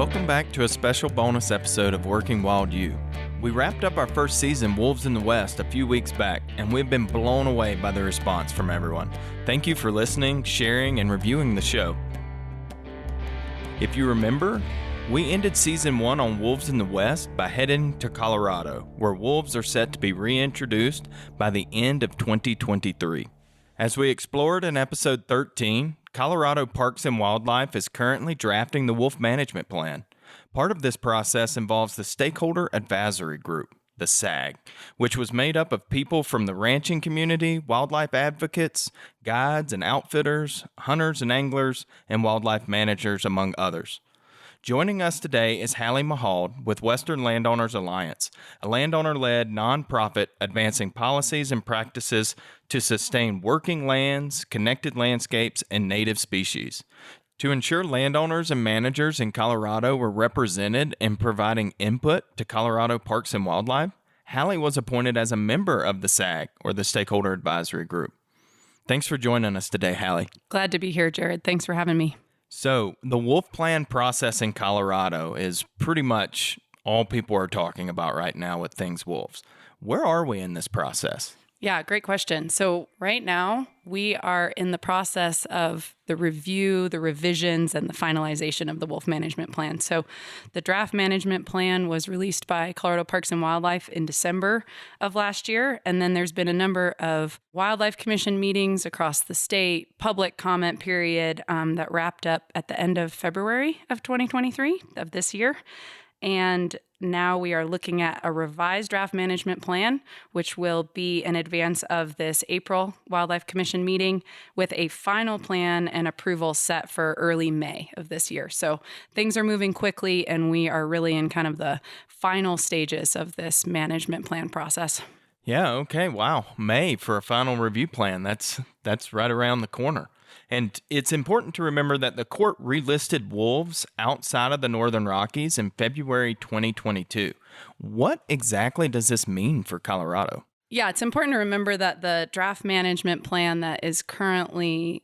Welcome back to a special bonus episode of Working Wild U. We wrapped up our first season, Wolves in the West, a few weeks back, and we've been blown away by the response from everyone. Thank you for listening, sharing, and reviewing the show. If you remember, we ended Season 1 on Wolves in the West by heading to Colorado, where wolves are set to be reintroduced by the end of 2023. As we explored in Episode 13, Colorado Parks and Wildlife is currently drafting the wolf management plan. Part of this process involves the Stakeholder Advisory Group, the SAG, which was made up of people from the ranching community, wildlife advocates, guides and outfitters, hunters and anglers, and wildlife managers, among others. Joining us today is Hallie Mahowald with Western Landowners Alliance, a landowner-led nonprofit advancing policies and practices to sustain working lands, connected landscapes, and native species. To ensure landowners and managers in Colorado were represented in providing input to Colorado Parks and Wildlife, Hallie was appointed as a member of the SAG, or the Stakeholder Advisory Group. Thanks for joining us today, Hallie. Glad to be here, Jared. Thanks for having me. So, the wolf plan process in Colorado is pretty much all people are talking about right now with things wolves. Where are we in this process? Yeah, great question. So right now, we are in the process of the review, the revisions, and the finalization of the wolf management plan. So the draft management plan was released by Colorado Parks and Wildlife in December of last year. And then there's been a number of Wildlife Commission meetings across the state, public comment period that wrapped up at the end of February of 2023 of this year. And now we are looking at a revised draft management plan, which will be in advance of this April Wildlife Commission meeting, with a final plan and approval set for early May of this year. So things are moving quickly, and we are really in kind of the final stages of this management plan process. Yeah, okay, wow. May for a final review plan. That's right around the corner. And it's important to remember that the court relisted wolves outside of the Northern Rockies in February 2022. What exactly does this mean for Colorado? Yeah, it's important to remember that the draft management plan that is currently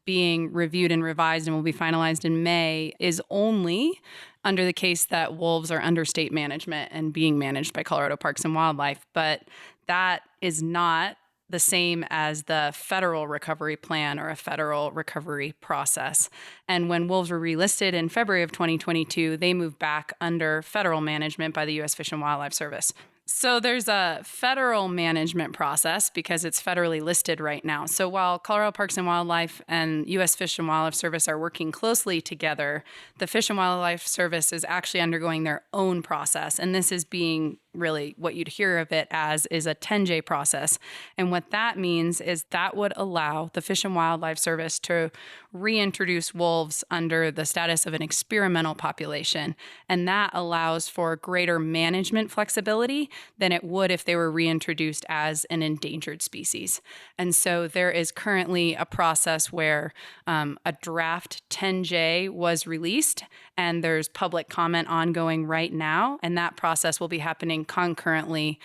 being reviewed and revised and will be finalized in May is only under the case that wolves are under state management and being managed by Colorado Parks and Wildlife. But that is not the same as the federal recovery plan or a federal recovery process. And when wolves were relisted in February of 2022, they moved back under federal management by the U.S. Fish and Wildlife Service. So there's a federal management process because it's federally listed right now. So while Colorado Parks and Wildlife and U.S. Fish and Wildlife Service are working closely together, the Fish and Wildlife Service is actually undergoing their own process. And this is being really what you'd hear of it as is a 10J process. And what that means is that would allow the Fish and Wildlife Service to reintroduce wolves under the status of an experimental population. And that allows for greater management flexibility than it would if they were reintroduced as an endangered species. And so there is currently a process where a draft 10J was released, and there's public comment ongoing right now. And that process will be happening concurrently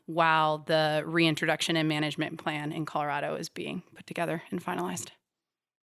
while the reintroduction and management plan in Colorado is being put together and finalized.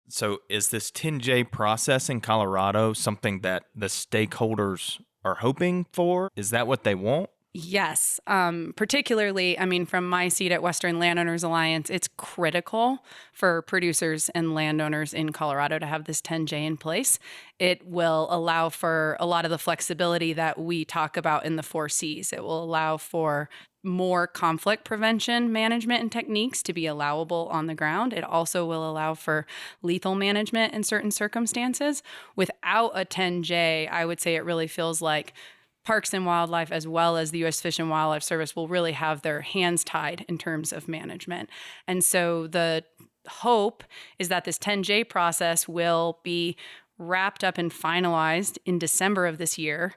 So is this 10J process in Colorado something that the stakeholders are hoping for? Is that what they want? Yes. Particularly, from my seat at Western Landowners Alliance, it's critical for producers and landowners in Colorado to have this 10J in place. It will allow for a lot of the flexibility that we talk about in the 4 Cs. It will allow for more conflict prevention management and techniques to be allowable on the ground. It also will allow for lethal management in certain circumstances. Without a 10J, I would say it really feels like Parks and Wildlife, as well as the U.S. Fish and Wildlife Service, will really have their hands tied in terms of management. And so the hope is that this 10J process will be wrapped up and finalized in December of this year.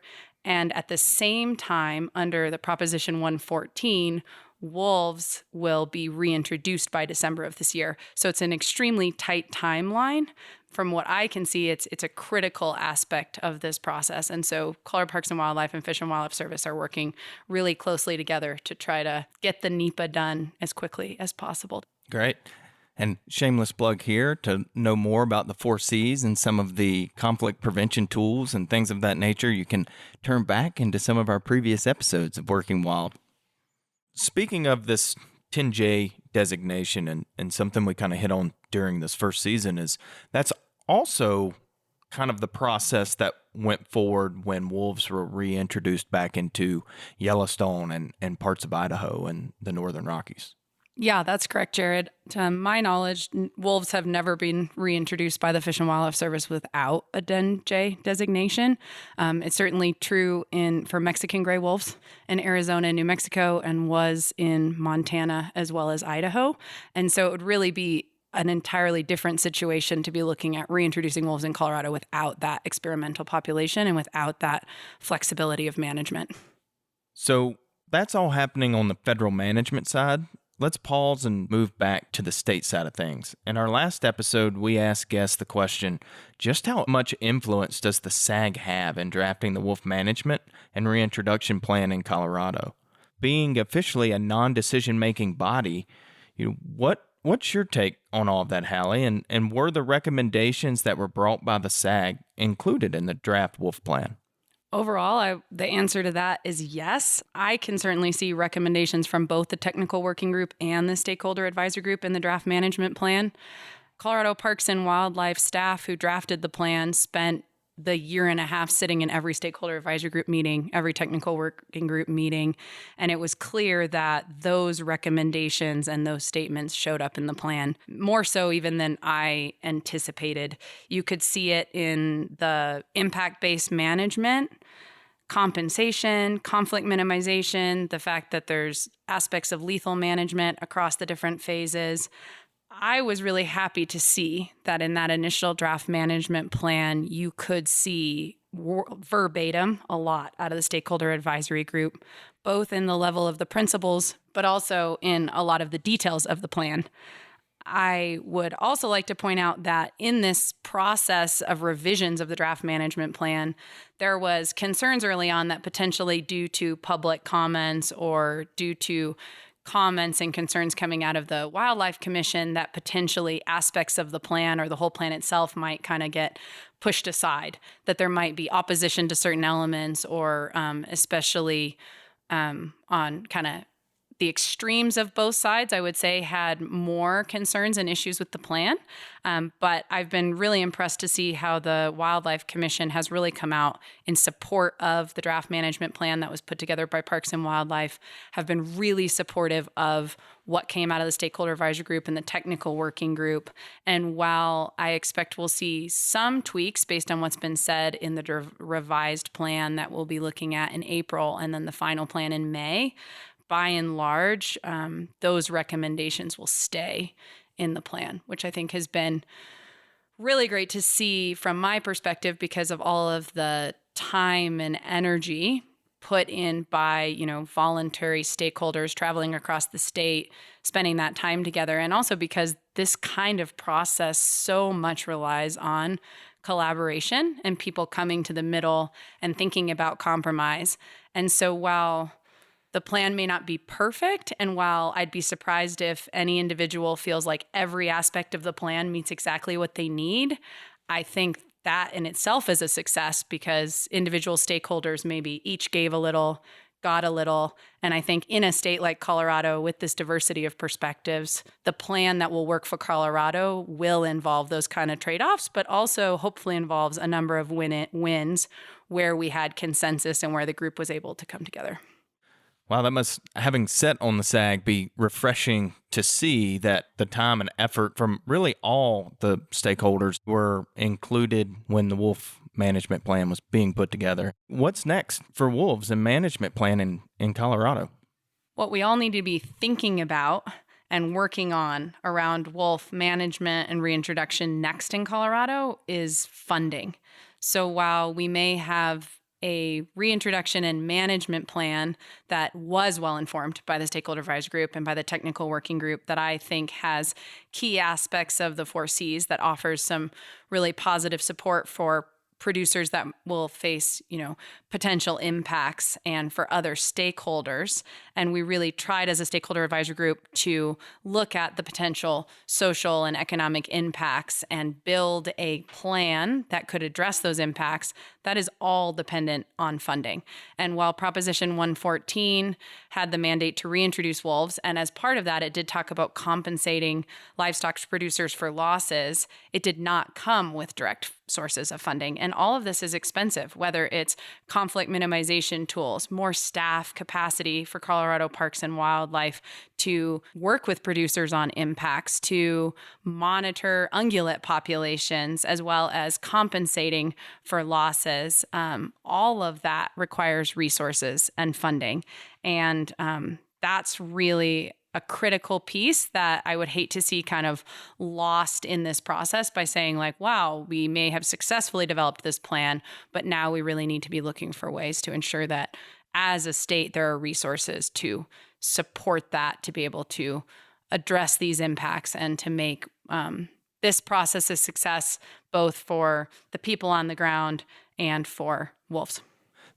And at the same time, under the Proposition 114, wolves will be reintroduced by December of this year. So it's an extremely tight timeline. From what I can see, it's a critical aspect of this process. And so Colorado Parks and Wildlife and Fish and Wildlife Service are working really closely together to try to get the NEPA done as quickly as possible. Great. And shameless plug here, to know more about the 4Cs and some of the conflict prevention tools and things of that nature, you can turn back into some of our previous episodes of Working Wild. Speaking of this 10J designation and something we kind of hit on during this first season is that's also kind of the process that went forward when wolves were reintroduced back into Yellowstone and parts of Idaho and the Northern Rockies. Yeah, that's correct, Jared. To my knowledge, wolves have never been reintroduced by the Fish and Wildlife Service without a 10J designation. It's certainly true for Mexican gray wolves in Arizona and New Mexico, and was in Montana as well as Idaho. And so it would really be an entirely different situation to be looking at reintroducing wolves in Colorado without that experimental population and without that flexibility of management. So that's all happening on the federal management side. Let's pause and move back to the state side of things. In our last episode, we asked guests the question, just how much influence does the SAG have in drafting the wolf management and reintroduction plan in Colorado? Being officially a non-decision-making body, what's your take on all of that, Hallie? And were the recommendations that were brought by the SAG included in the draft wolf plan? Overall, the answer to that is yes. I can certainly see recommendations from both the technical working group and the stakeholder advisory group in the draft management plan. Colorado Parks and Wildlife staff who drafted the plan spent the year and a half sitting in every stakeholder advisory group meeting, every technical working group meeting, and it was clear that those recommendations and those statements showed up in the plan, more so even than I anticipated. You could see it in the impact-based management, compensation, conflict minimization, the fact that there's aspects of lethal management across the different phases. I was really happy to see that in that initial draft management plan, you could see verbatim a lot out of the stakeholder advisory group, both in the level of the principles, but also in a lot of the details of the plan. I would also like to point out that in this process of revisions of the draft management plan, there was concerns early on that potentially due to public comments or due to comments and concerns coming out of the Wildlife Commission that potentially aspects of the plan or the whole plan itself might kind of get pushed aside, that there might be opposition to certain elements or especially on kind of the extremes of both sides, I would say, had more concerns and issues with the plan. But I've been really impressed to see how the Wildlife Commission has really come out in support of the draft management plan that was put together by Parks and Wildlife, have been really supportive of what came out of the stakeholder advisory group and the technical working group. And while I expect we'll see some tweaks based on what's been said in the revised plan that we'll be looking at in April and then the final plan in May, by and large, those recommendations will stay in the plan, which I think has been really great to see from my perspective because of all of the time and energy put in by, voluntary stakeholders traveling across the state, spending that time together. And also because this kind of process so much relies on collaboration and people coming to the middle and thinking about compromise. And so while the plan may not be perfect, and while I'd be surprised if any individual feels like every aspect of the plan meets exactly what they need, I think that in itself is a success because individual stakeholders maybe each gave a little, got a little. And I think in a state like Colorado with this diversity of perspectives, the plan that will work for Colorado will involve those kind of trade-offs, but also hopefully involves a number of wins where we had consensus and where the group was able to come together. Wow, that must, having sat on the SAG, be refreshing to see that the time and effort from really all the stakeholders were included when the wolf management plan was being put together. What's next for wolves and management plan in Colorado? What we all need to be thinking about and working on around wolf management and reintroduction next in Colorado is funding. So while we may have a reintroduction and management plan that was well informed by the stakeholder advisory group and by the technical working group that I think has key aspects of the 4Cs that offers some really positive support for producers that will face, potential impacts and for other stakeholders. And we really tried as a stakeholder advisory group to look at the potential social and economic impacts and build a plan that could address those impacts. That is all dependent on funding. And while Proposition 114 had the mandate to reintroduce wolves, and as part of that, it did talk about compensating livestock producers for losses, it did not come with direct sources of funding. And all of this is expensive, whether it's conflict minimization tools, more staff capacity for Colorado Parks and Wildlife to work with producers on impacts, to monitor ungulate populations, as well as compensating for losses. All of that requires resources and funding. And that's really a critical piece that I would hate to see kind of lost in this process by saying like, wow, we may have successfully developed this plan, but now we really need to be looking for ways to ensure that as a state, there are resources to support that, to be able to address these impacts and to make this process a success, both for the people on the ground and for wolves.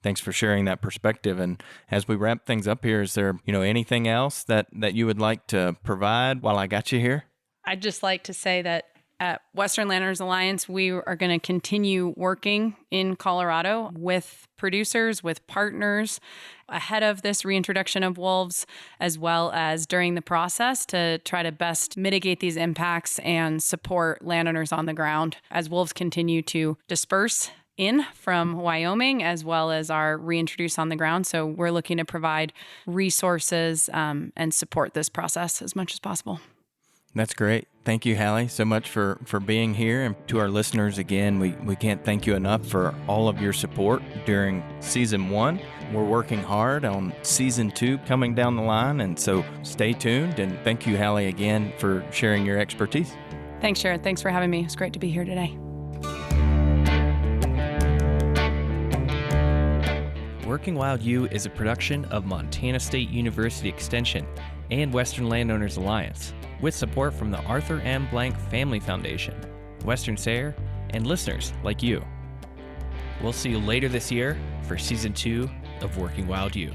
Thanks for sharing that perspective. And as we wrap things up here, is there, anything else that you would like to provide while I got you here? I'd just like to say that at Western Landowners Alliance, we are going to continue working in Colorado with producers, with partners ahead of this reintroduction of wolves, as well as during the process to try to best mitigate these impacts and support landowners on the ground as wolves continue to disperse in from Wyoming, as well as our reintroduce on the ground. So we're looking to provide resources and support this process as much as possible. That's great. Thank you, Hallie, so much for being here. And to our listeners, again, we can't thank you enough for all of your support during Season 1. We're working hard on Season 2 coming down the line, and so stay tuned. And thank you, Hallie, again for sharing your expertise. Thanks, Sharon. Thanks for having me. It's great to be here today. Working Wild U is a production of Montana State University Extension and Western Landowners Alliance, with support from the Arthur M. Blank Family Foundation, Western SARE, and listeners like you. We'll see you later this year for Season 2 of Working Wild U.